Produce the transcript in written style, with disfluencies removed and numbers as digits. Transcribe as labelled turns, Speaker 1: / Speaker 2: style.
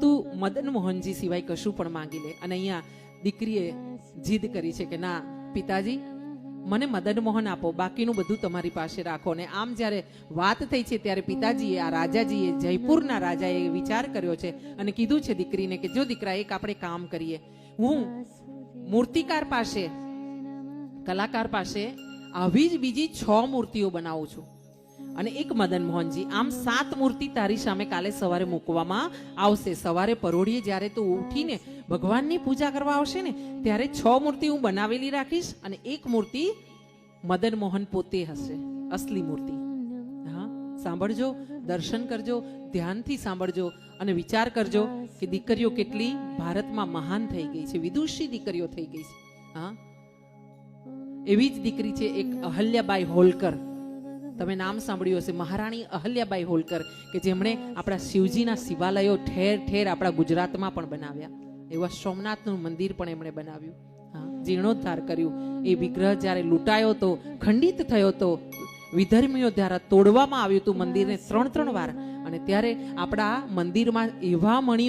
Speaker 1: તું મદન મોહનજી સિવાય કશું પણ માંગી લે. અને અહીંયા દીકરીએ જીદ કરી છે કે ના પિતાજી, મને મદન મોહન આપો, બાકીનું બધું તમારી પાસે રાખો. અને આમ જ્યારે વાત થઈ છે ત્યારે પિતાજીએ, આ રાજાજીએ, જયપુરના રાજાએ વિચાર કર્યો છે અને કીધું છે દીકરીને કે જો દીકરા, એક આપણે કામ કરીએ, હું મૂર્તિકાર પાસે, કલાકાર પાસે આવી જ બીજી 6 મૂર્તિઓ બનાવું છું અને એક મદન મોહનજી, આમ 7 મૂર્તિ તારી સામે કાલે સવારે મૂકવામાં આવશે. સવારે પરોઢીએ જ્યારે તું ઉઠીને ભગવાનની પૂજા કરવા આવશે ને ત્યારે 6 મૂર્તિ હું બનાવેલી રાખીશ અને એક મૂર્તિ મદન મોહન પોતે હશે, અસલી મૂર્તિ. હા, સાંભળજો, દર્શન કરજો, ધ્યાનથી સાંભળજો અને વિચાર કરજો કે દીકરીઓ કેટલી ભારતમાં મહાન થઈ ગઈ છે, વિદુષી દીકરીઓ થઈ ગઈ છે. હા, એવી જ દીકરી છે એક અહલ્યાબાઈ હોલકર. તમે નામ સાંભળ્યું હશે, મહારાણી અહલ્યાબાઈ હોલકર, કે જેમણે આપણા શિવજીના શિવાલયો ઠેર ઠેર આપણા ગુજરાતમાં પણ બનાવ્યા. એવા સોમનાથનું મંદિર પણ એમણે બનાવ્યું. હા, જીર્ણોદ્ધાર કર્યું. એ વિગ્રહ જ્યારે લૂંટાયો તો, ખંડિત થયો તો, વિધર્મીઓ દ્વારા તોડવામાં આવ્યું હતું મંદિરને 3 વાર. અને ત્યારે આપણા મંદિરમાં એવા મણીઓ